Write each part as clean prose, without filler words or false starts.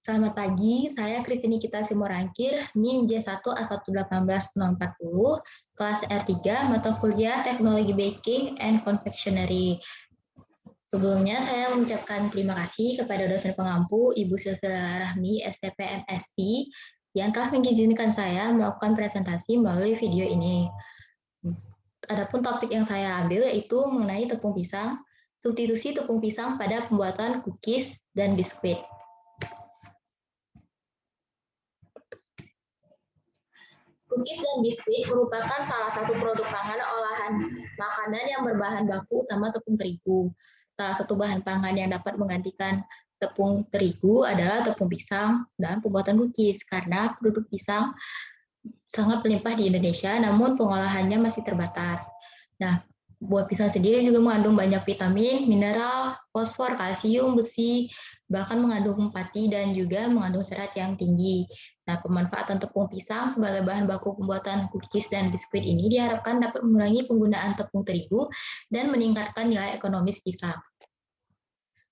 Selamat pagi, saya Kristini Kita Simorangkir, NIM J1A11840, kelas R3, mata kuliah Teknologi Baking and Confectionery. Sebelumnya saya mengucapkan terima kasih kepada dosen pengampu Ibu Sylvia Rahmi, STP MSc, yang telah mengizinkan saya melakukan presentasi melalui video ini. Adapun topik yang saya ambil yaitu mengenai tepung pisang, substitusi tepung pisang pada pembuatan cookies dan biskuit. Cookies dan biskuit merupakan salah satu produk pangan olahan makanan yang berbahan baku utama tepung terigu. Salah satu bahan pangan yang dapat menggantikan tepung terigu adalah tepung pisang dalam pembuatan cookies, karena produk pisang sangat melimpah di Indonesia, namun pengolahannya masih terbatas. Nah, buah pisang sendiri juga mengandung banyak vitamin, mineral, fosfor, kalsium, besi, bahkan mengandung pati dan juga mengandung serat yang tinggi. Nah, pemanfaatan tepung pisang sebagai bahan baku pembuatan cookies dan biskuit ini diharapkan dapat mengurangi penggunaan tepung terigu dan meningkatkan nilai ekonomis pisang.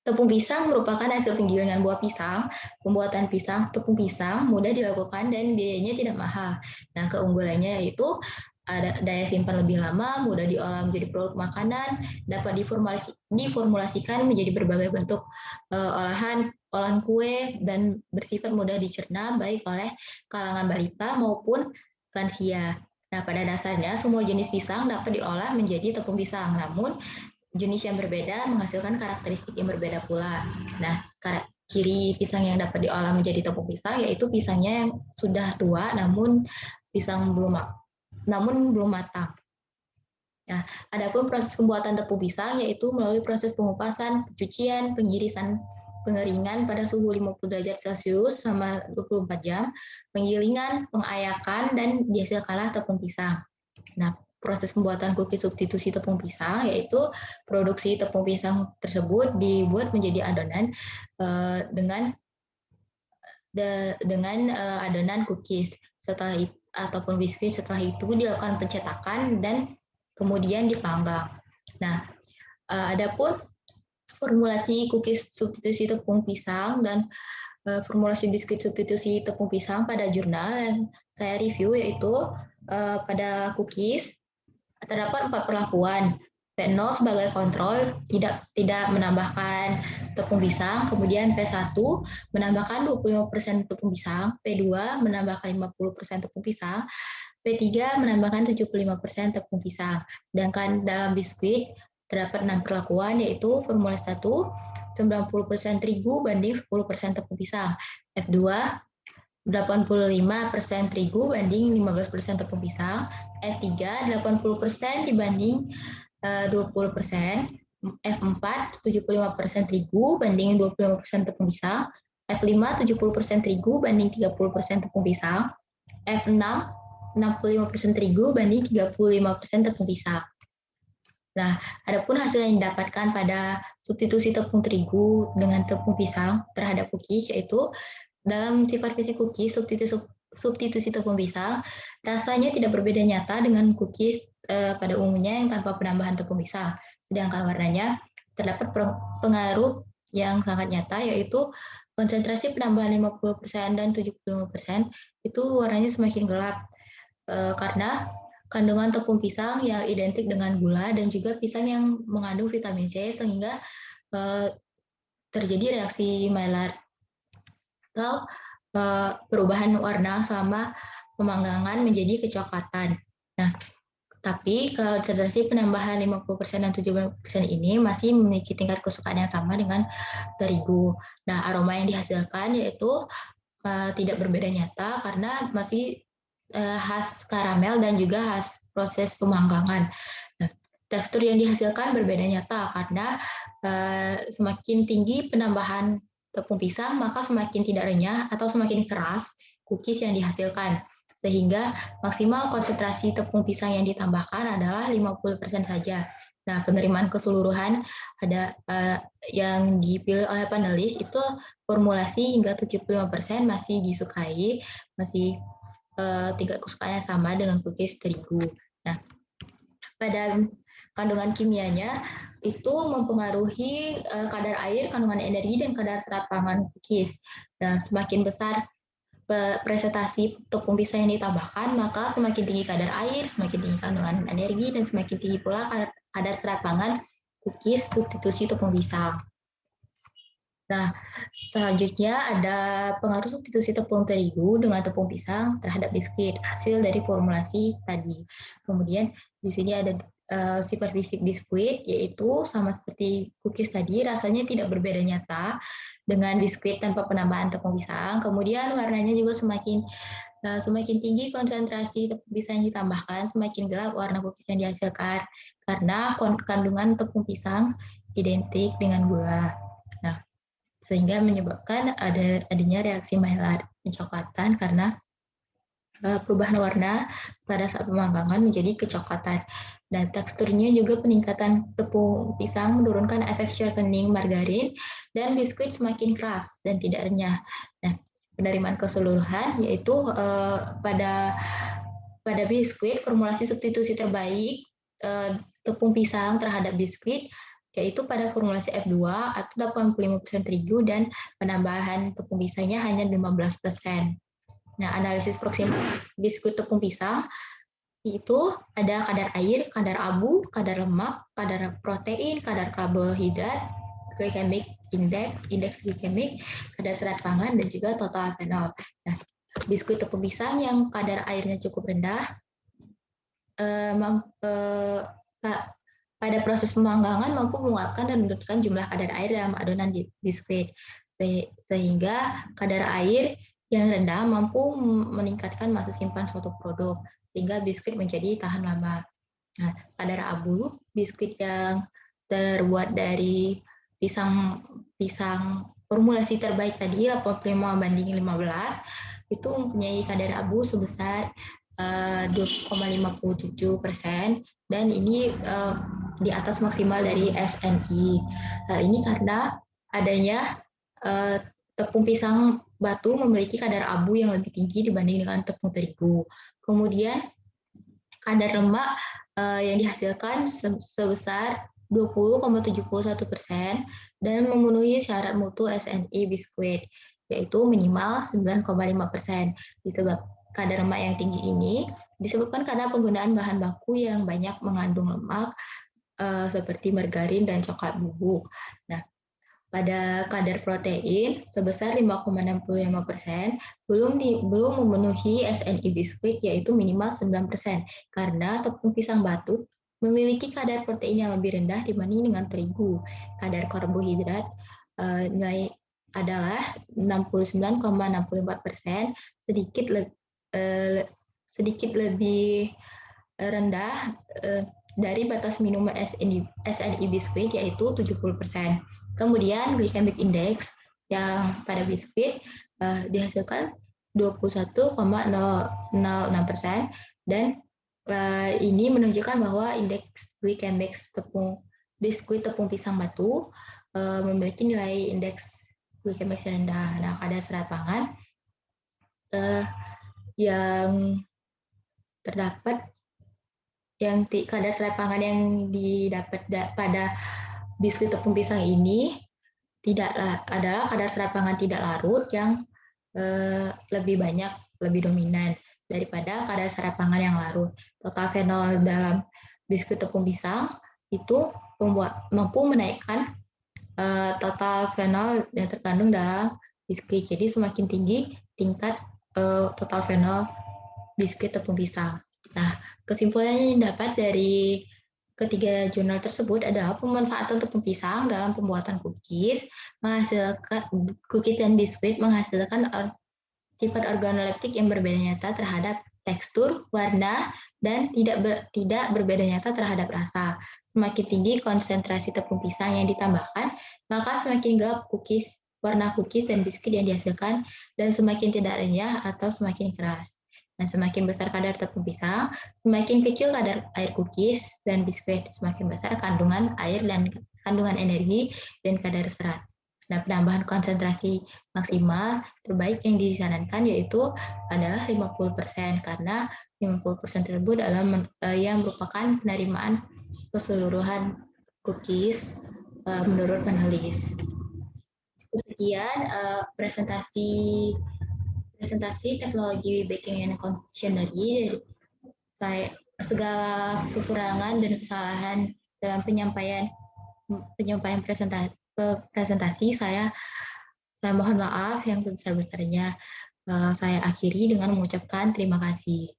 Tepung pisang merupakan hasil penggilingan buah pisang. Pembuatan tepung pisang mudah dilakukan dan biayanya tidak mahal. Nah, keunggulannya yaitu ada daya simpan lebih lama, mudah diolah menjadi produk makanan, dapat diformulasikan menjadi berbagai bentuk olahan kue, dan bersifat mudah dicerna baik oleh kalangan balita maupun lansia. Nah, pada dasarnya semua jenis pisang dapat diolah menjadi tepung pisang, namun jenis yang berbeda menghasilkan karakteristik yang berbeda pula. Nah, ciri pisang yang dapat diolah menjadi tepung pisang yaitu pisangnya yang sudah tua namun belum matang. Nah, adapun proses pembuatan tepung pisang yaitu melalui proses pengupasan, pencucian, pengirisan, pengeringan pada suhu 50 derajat Celcius selama 24 jam, penggilingan, pengayakan, dan dihasilkanlah tepung pisang. Nah, proses pembuatan cookies substitusi tepung pisang yaitu produksi tepung pisang tersebut dibuat menjadi adonan dengan adonan cookies. Setelah itu ataupun biskuit, setelah itu dilakukan pencetakan dan kemudian dipanggang. Nah, adapun formulasi cookies substitusi tepung pisang dan formulasi biskuit substitusi tepung pisang pada jurnal yang saya review yaitu pada cookies terdapat 4 perlakuan. P0 sebagai kontrol, tidak menambahkan tepung pisang, kemudian P1 menambahkan 25% tepung pisang, P2 menambahkan 50% tepung pisang, P3 menambahkan 75% tepung pisang. Sedangkan dalam biskuit terdapat 6 perlakuan yaitu formula 1 90% terigu banding 10% tepung pisang, F2 85% terigu banding 15% tepung pisang, F3 80% dibanding 20%, F4 75% terigu banding 25% tepung pisang, F5 70% terigu banding 30% tepung pisang, F6 65% terigu banding 35% tepung pisang. Nah, adapun hasil yang didapatkan pada substitusi tepung terigu dengan tepung pisang terhadap cookies yaitu dalam sifat fisik cookies substitusi tepung pisang rasanya tidak berbeda nyata dengan cookies pada umumnya yang tanpa penambahan tepung pisang. Sedangkan warnanya terdapat pengaruh yang sangat nyata yaitu konsentrasi penambahan 50% dan 75% itu warnanya semakin gelap karena kandungan tepung pisang yang identik dengan gula dan juga pisang yang mengandung vitamin C sehingga terjadi reaksi Maillard atau perubahan warna selama pemanggangan menjadi kecoklatan. Nah, tapi konsentrasi penambahan 50% dan 70% ini masih memiliki tingkat kesukaan yang sama dengan terigu. Nah, aroma yang dihasilkan yaitu tidak berbeda nyata karena masih khas karamel dan juga khas proses pemanggangan. Nah, tekstur yang dihasilkan berbeda nyata karena semakin tinggi penambahan tepung pisang, maka semakin tidak renyah atau semakin keras cookies yang dihasilkan. Sehingga maksimal konsentrasi tepung pisang yang ditambahkan adalah 50% saja. Nah, penerimaan keseluruhan ada yang dipilih oleh panelis itu formulasi hingga 75% masih disukai, masih tingkat kesukaannya sama dengan cookies terigu. Nah, pada kandungan kimianya itu mempengaruhi kadar air, kandungan energi, dan kadar serat pangan cookies. Nah, semakin besar presentasi tepung pisang yang ditambahkan, maka semakin tinggi kadar air, semakin tinggi kandungan energi, dan semakin tinggi pula kadar serat pangan cookies substitusi tepung pisang. Nah, selanjutnya ada pengaruh substitusi tepung terigu dengan tepung pisang terhadap biskuit, hasil dari formulasi tadi. Kemudian di sini ada sifat fisik biskuit, yaitu sama seperti cookies tadi, rasanya tidak berbeda nyata dengan biskuit tanpa penambahan tepung pisang. Kemudian warnanya juga semakin tinggi konsentrasi tepung pisang yang ditambahkan, semakin gelap warna cookies yang dihasilkan karena kandungan tepung pisang identik dengan gula. Nah, sehingga menyebabkan adanya reaksi Maillard pencoklatan karena perubahan warna pada saat pemanggangan menjadi kecoklatan. Dan teksturnya juga peningkatan tepung pisang menurunkan efek shortening margarin dan biskuit semakin keras dan tidak renyah. Nah, penerimaan keseluruhan yaitu pada biskuit formulasi substitusi terbaik tepung pisang terhadap biskuit yaitu pada formulasi F2 atau 85% terigu dan penambahan tepung pisangnya hanya 15%. Nah, analisis proksimal biskuit tepung pisang itu ada kadar air, kadar abu, kadar lemak, kadar protein, kadar karbohidrat, glycemic index, indeks glikemik, kadar serat pangan, dan juga total fenol. Nah, biskuit tepung pisang yang kadar airnya cukup rendah pada proses pemanggangan mampu menguapkan dan menurunkan jumlah kadar air dalam adonan biskuit, sehingga kadar air yang rendah mampu meningkatkan masa simpan suatu produk, sehingga biskuit menjadi tahan lama. Nah, kadar abu, biskuit yang terbuat dari pisang formulasi terbaik tadi 85/15 itu mempunyai kadar abu sebesar 2,57% dan ini di atas maksimal dari SNI. Ini karena adanya tepung pisang batu memiliki kadar abu yang lebih tinggi dibanding dengan tepung terigu. Kemudian kadar lemak yang dihasilkan sebesar 20,71% dan memenuhi syarat mutu SNI biskuit, yaitu minimal 9,5%. Kadar lemak yang tinggi ini disebabkan karena penggunaan bahan baku yang banyak mengandung lemak seperti margarin dan coklat bubuk. Nah, pada kadar protein sebesar 5,65% belum memenuhi SNI biskuit yaitu minimal 9% karena tepung pisang batu memiliki kadar protein yang lebih rendah dibanding dengan terigu. Kadar karbohidrat nilai adalah 69,64%, sedikit lebih rendah dari batas minimum SNI biskuit yaitu 70%. Kemudian glycemic index yang pada biskuit dihasilkan 21,006% dan ini menunjukkan bahwa indeks glikemik biskuit tepung pisang batu memiliki nilai indeks glikemik rendah. Nah, kadar serat pangan yang terdapat kadar serat pangan yang didapat pada biskuit tepung pisang ini adalah kadar serat pangan tidak larut yang lebih banyak, lebih dominan daripada kadar serat pangan yang larut. Total fenol dalam biskuit tepung pisang itu mampu menaikkan total fenol yang terkandung dalam biskuit. Jadi semakin tinggi tingkat total fenol biskuit tepung pisang. Nah, kesimpulannya yang dapat dari ketiga jurnal tersebut adalah pemanfaatan tepung pisang dalam pembuatan cookies, cookies dan biskuit menghasilkan sifat organoleptik yang berbeda nyata terhadap tekstur, warna, dan tidak berbeda nyata terhadap rasa. Semakin tinggi konsentrasi tepung pisang yang ditambahkan, maka semakin gelap warna cookies dan biskuit yang dihasilkan, dan semakin tidak renyah atau semakin keras. Nah, semakin besar kadar tepung pisang, semakin kecil kadar air cookies dan biskuit, semakin besar kandungan air dan kandungan energi dan kadar serat. Nah, penambahan konsentrasi maksimal terbaik yang disarankan yaitu adalah 50% karena 50% tersebut adalah yang merupakan penerimaan keseluruhan cookies menurut penulis. Sekian presentasi teknologi baking and confectionery. Segala kekurangan dan kesalahan dalam penyampaian presentasi saya mohon maaf yang sebesar-besarnya. Saya akhiri dengan mengucapkan terima kasih.